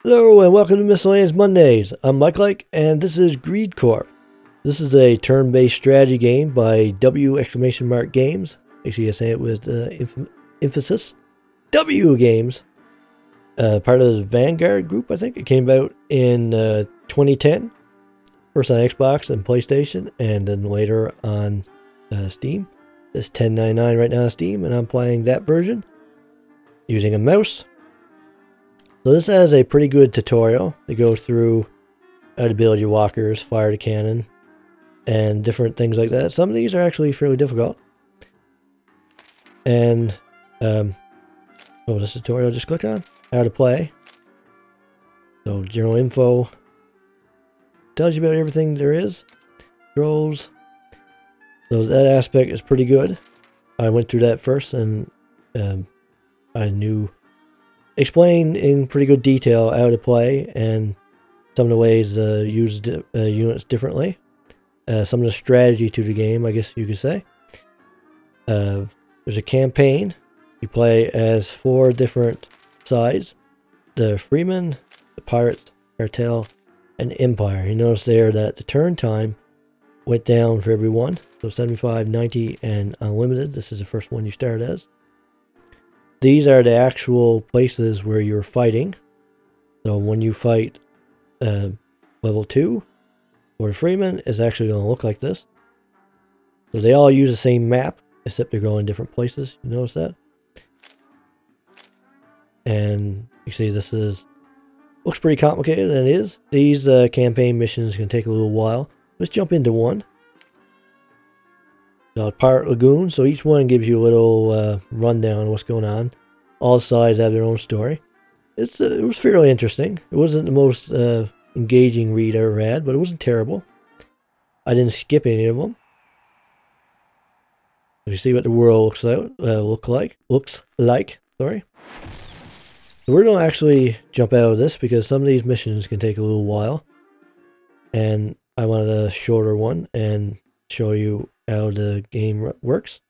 Hello and welcome to Miscellaneous Mondays. I'm Mike, and this is greed.corp. This is a turn-based strategy game by W! Games. Make sure you say it with emphasis. W Games. Part of the Vanguard group, I think. It came out in 2010. First on Xbox and PlayStation, and then later on Steam. It's $10.99 right now on Steam, and I'm playing that version using a mouse. So this has a pretty good tutorial that goes through how to build your walkers, fire the cannon, and different things like that. Some of these are actually fairly difficult. And, this tutorial, just click on how to play. So general info tells you about everything there is. Controls. So that aspect is pretty good. I went through that first, and I explained in pretty good detail how to play and some of the ways to use units differently. Some of the strategy to the game, I guess you could say. There's a campaign. You play as 4 different sides. The Freeman, the Pirates, Cartel, and Empire. You notice there that the turn time went down for everyone. So 75, 90, and unlimited. This is the first one you start as. These are the actual places where you're fighting. So when you fight level 2 for the Freeman, it's actually going to look like this. So they all use the same map, except they're going different places. You notice that? And you see this looks pretty complicated, and it is. These campaign missions can take a little while. Let's jump into one. Pirate Lagoon, so each one gives you a little rundown of what's going on. All sides have their own story. It was fairly interesting. It wasn't the most engaging read I ever had, but it wasn't terrible. I didn't skip any of them. You see what the world looks like. Sorry. So we're going to actually jump out of this because some of these missions can take a little while, and I wanted a shorter one and show you how the game works.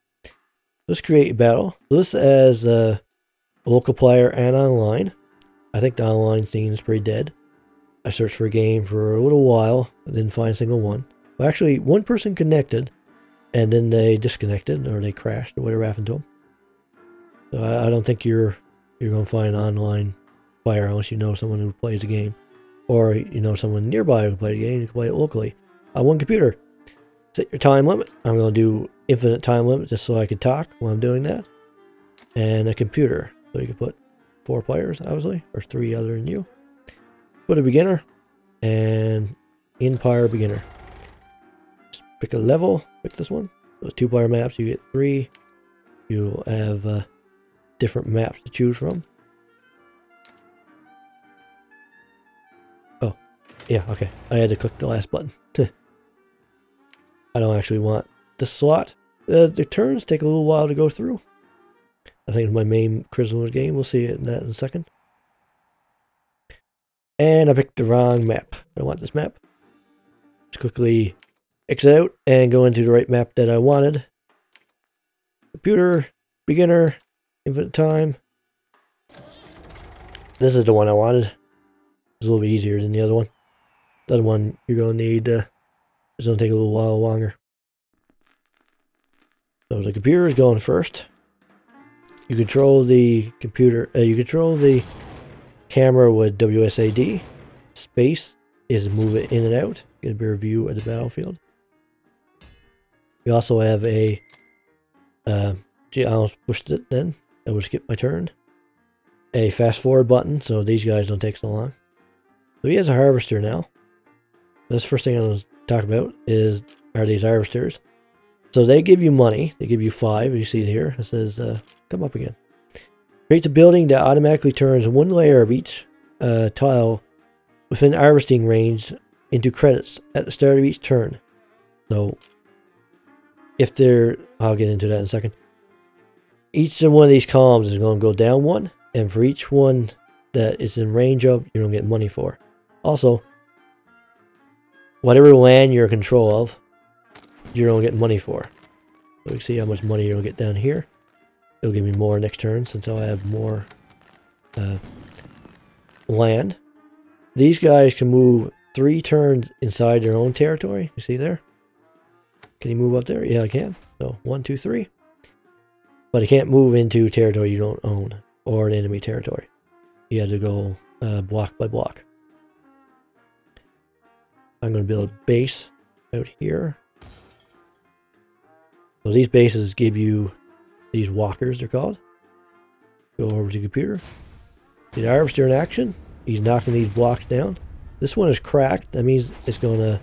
Let's create a battle. So this has a local player and online. I think the online scene is pretty dead. I searched for a game for a little while. I didn't find a single one. Well, actually, one person connected, and then they disconnected, or they crashed, or whatever happened to them. So I don't think you're going to find an online player unless you know someone who plays the game. Or you know someone nearby who can play the game. You can play it locally on one computer. Set your time limit. I'm going to do infinite time limit just so I can talk while I'm doing that. And a computer. So you can put 4 players, obviously, or 3 other than you. Put a beginner and Empire beginner. Just pick a level. Pick this one. Those 2-player maps, you get 3. You'll have different maps to choose from. Oh, yeah, okay. I had to click the last button. I don't actually want this slot. The turns take a little while to go through. I think it's my main criticism of the game. We'll see that in a second. And I picked the wrong map. I don't want this map. Just quickly exit out and go into the right map that I wanted. Computer, beginner, infinite time. This is the one I wanted. It's a little bit easier than the other one. The other one you're going to need... it's going to take a little while longer. So the computer is going first. You control the computer. You control the camera with WSAD. Space is move it in and out. Get a better view of the battlefield. You also have a... gee, I almost pushed it then. That would skip my turn. A fast forward button, so these guys don't take so long. So he has a harvester now. This first thing I'm going to talk about are these harvesters. So they give you money. They give you 5. You see it here. It says, come up again. Creates a building that automatically turns 1 layer of each tile within harvesting range into credits at the start of each turn. So if I'll get into that in a second. Each one of these columns is going to go down 1. And for each one that is in range of, you're going to get money for. Also, whatever land you're in control of, you're going to get money for. So you can see how much money you'll get down here. It'll give me more next turn since I'll have more land. these guys can move 3 turns inside their own territory. You see there? Can he move up there? Yeah, I can. So 1, 2, 3. But he can't move into territory you don't own or an enemy territory. You have to go block by block. I'm going to build a base out here. So these bases give you these walkers, they're called. Go over to the computer. See the harvester in action. He's knocking these blocks down. This one is cracked. That means it's going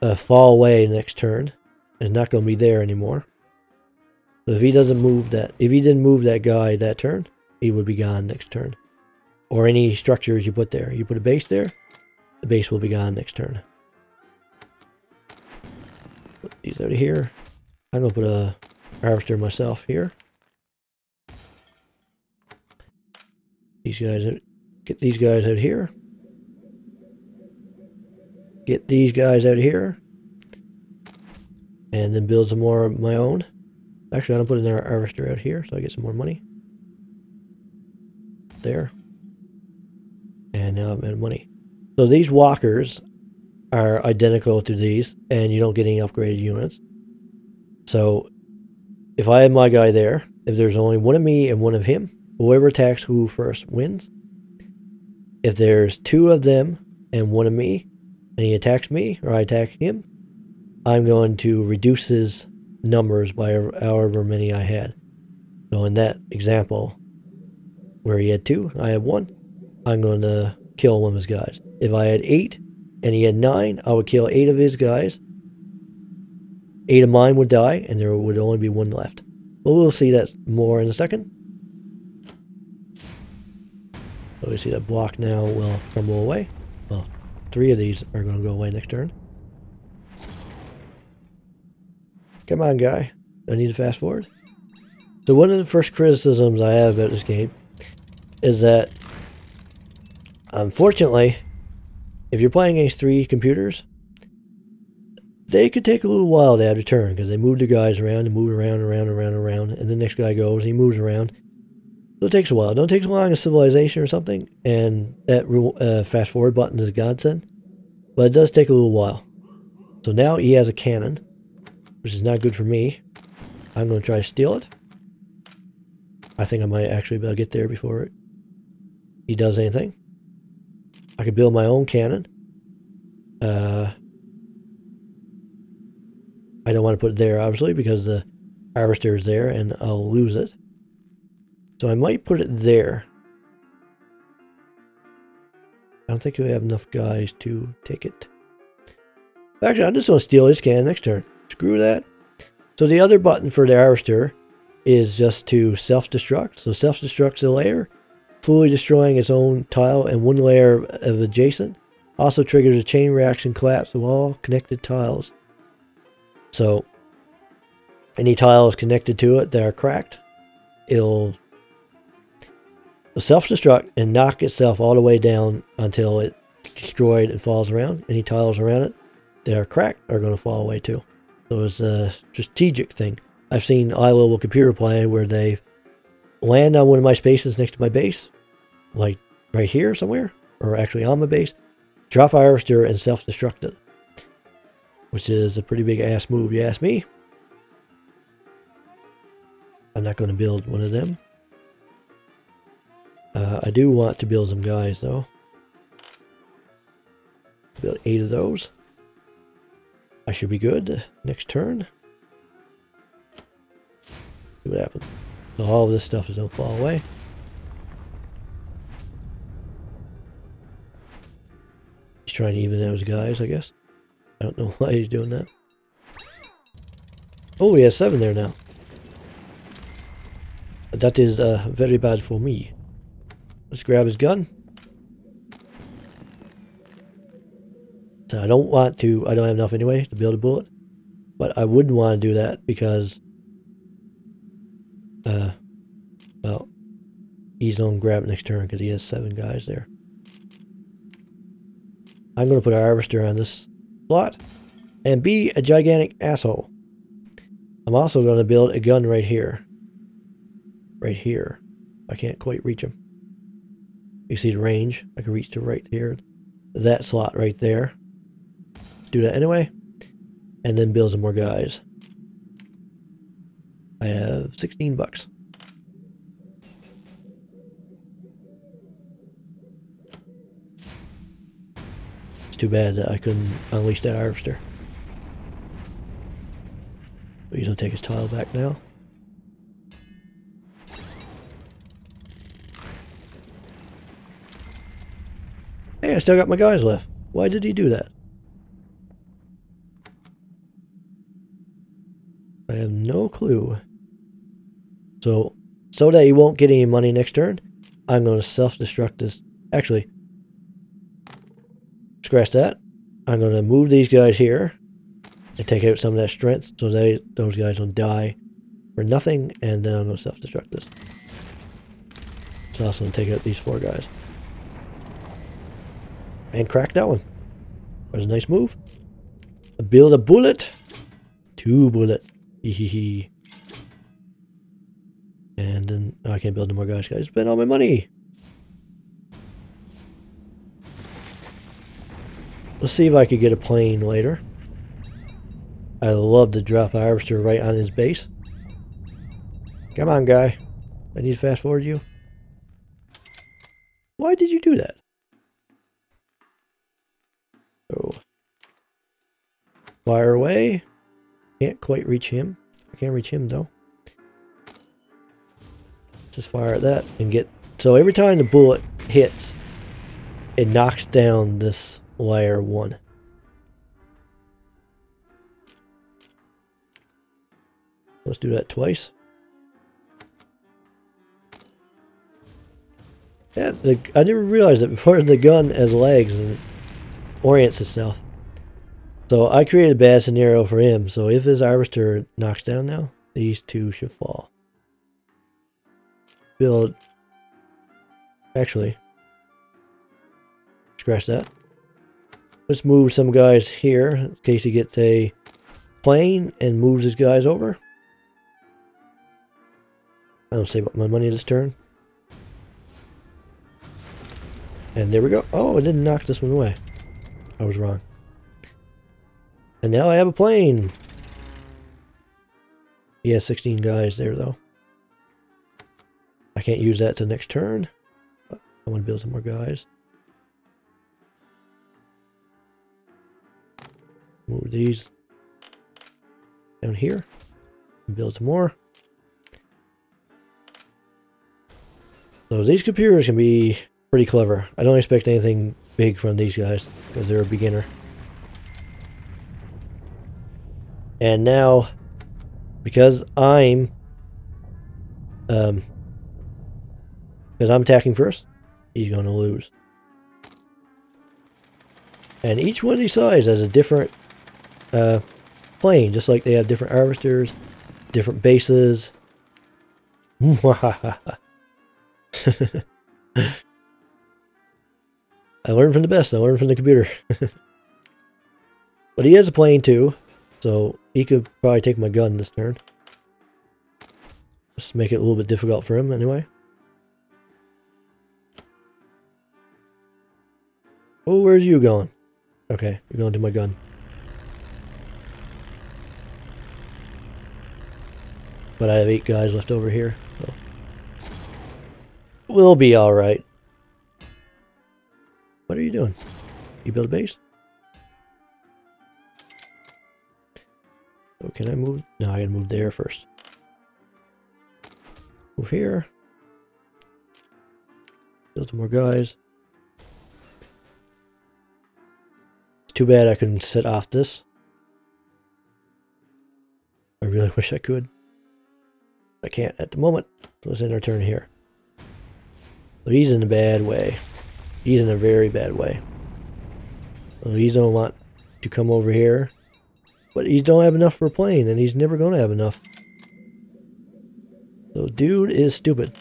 to fall away next turn. It's not going to be there anymore. So if he doesn't move that, if he didn't move that guy that turn, he would be gone next turn. Or any structures you put there. You put a base there, the base will be gone next turn. Put these out of here. I'm going to put a harvester myself here. These guys out, get these guys out here. Get these guys out here. And then build some more of my own. Actually, I'm going to put another harvester out here so I get some more money. There. And now I'm out of money. So these walkers are identical to these, and you don't get any upgraded units. So if I have my guy there, if there's only one of me and one of him, whoever attacks who first wins. If there's 2 of them and 1 of me, and he attacks me or I attack him, I'm going to reduce his numbers by however many I had. So in that example, where he had 2, I had 1, I'm going to kill one of his guys. If I had 8 and he had 9, I would kill 8 of his guys. 8 of mine would die, and there would only be 1 left. But we'll see that more in a second. So we see that block now will crumble away. Well, 3 of these are going to go away next turn. Come on, guy. I need to fast forward. So one of the first criticisms I have about this game is that, unfortunately, if you're playing against 3 computers, they could take a little while to add a turn because they move the guys around and move around, and the next guy goes and he moves around. So it takes a while. It don't take as long as Civilization or something, and that fast forward button is a godsend. But it does take a little while. So now he has a cannon, which is not good for me. I'm going to try to steal it. I think I might actually be able to get there before he does anything. I could build my own cannon. I don't want to put it there, obviously, because the harvester is there and I'll lose it. So I might put it there. I don't think we have enough guys to take it. Actually, I'm just going to steal his cannon next turn. Screw that. So the other button for the harvester is just to self-destruct. So self-destructs a layer, fully destroying its own tile and 1 layer of adjacent. Also triggers a chain reaction collapse of all connected tiles. So any tiles connected to it that are cracked, it'll self-destruct and knock itself all the way down until it's destroyed and falls around. Any tiles around it that are cracked are going to fall away too. So it's a strategic thing. I've seen high-level computer play where they land on one of my spaces next to my base, like right here somewhere, or actually on my base, drop a harvester and self-destruct it, which is a pretty big ass move, you ask me. I'm not going to build one of them. I do want to build some guys, though. Build 8 of those. I should be good next turn. See what happens. So all of this stuff is going to fall away. He's trying to even out his guys, I guess. I don't know why he's doing that. Oh, he has 7 there now. That is very bad for me. Let's grab his gun. So I don't want to, I don't have enough anyway to build a bullet. But I wouldn't want to do that because, well, he's going to grab it next turn because he has 7 guys there. I'm going to put a harvester on this slot and be a gigantic asshole. I'm also going to build a gun right here. Right here. I can't quite reach him. You see the range. I can reach to right here. That slot right there. Let's do that anyway. And then build some more guys. I have 16 bucks. It's too bad that I couldn't unleash that harvester. But he's gonna take his tile back now. Hey, I still got my guys left. Why did he do that? I have no clue. So that he won't get any money next turn, I'm going to self-destruct this. Actually, scratch that. I'm going to move these guys here and take out some of that strength so those guys don't die for nothing, and then I'm going to self-destruct this. So I'm also going to take out these 4 guys. And crack that one. That was a nice move. Build a bullet. 2 bullets. Hehehe. And then I can't build no more guys. I spent all my money. Let's see if I could get a plane later. I love to drop a harvester right on his base. Come on, guy. I need to fast forward you. Why did you do that? Oh. Fire away. Can't quite reach him. I can't reach him though. Just fire at that and get... So every time the bullet hits, it knocks down this layer 1. Let's do that twice. Yeah, I never realized that before the gun has legs and orients itself. So I created a bad scenario for him. So if his harvester knocks down now, these 2 should fall. Build. Actually, scratch that. Let's move some guys here in case he gets a plane and moves his guys over. I don't save up my money this turn. And there we go. Oh, it didn't knock this one away. I was wrong. And now I have a plane. He has 16 guys there though. I can't use that till next turn. But I want to build some more guys. Move these down here. And build some more. So these computers can be pretty clever. I don't expect anything big from these guys because they're a beginner. And now, because I'm attacking first, he's going to lose. And each one of these sides has a different plane, just like they have different harvesters, different bases. I learned from the best. I learned from the computer. But he has a plane too, so he could probably take my gun this turn. Just make it a little bit difficult for him anyway. Oh, where's you going? Okay, you're going to my gun. But I have 8 guys left over here, so we'll be alright. What are you doing? You build a base? Oh, can I move? No, I gotta move there first. Move here. Build some more guys. It's too bad I couldn't set off this. I really wish I could. I can't at the moment. So let's end our turn here. So he's in a bad way. He's in a very bad way. So he's gonna want to come over here. But he don't have enough for a plane, and he's never gonna have enough. So dude is stupid.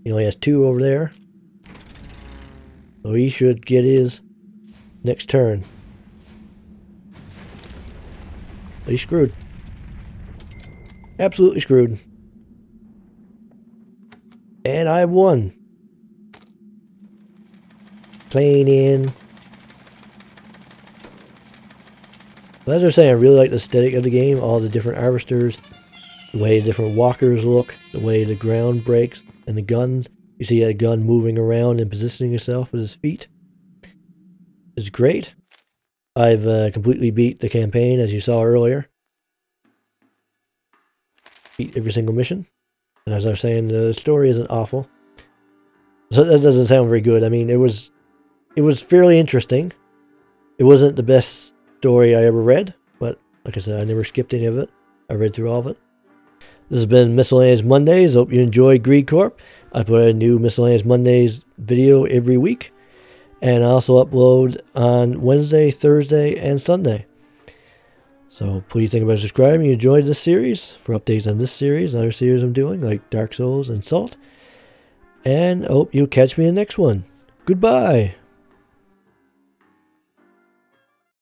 He only has 2 over there. So he should get his next turn. But he's screwed. Absolutely screwed. And I won. Playing in. But as I was saying, I really like the aesthetic of the game. All the different harvesters. The way the different walkers look. The way the ground breaks. And the guns. You see a gun moving around and positioning itself with his feet. It's great. I've completely beat the campaign, as you saw earlier. Beat every single mission. And as I was saying, the story isn't awful. So that doesn't sound very good. I mean, it was fairly interesting. It wasn't the best story I ever read, but like I said, I never skipped any of it. I read through all of it. This has been Miscellaneous Mondays. Hope you enjoyed Greed Corp. I put a new Miscellaneous Mondays video every week. And I also upload on Wednesday, Thursday, and Sunday. So please think about subscribing if you enjoyed this series. For updates on this series and other series I'm doing, like Dark Souls and Salt. And I hope you'll catch me in the next one. Goodbye.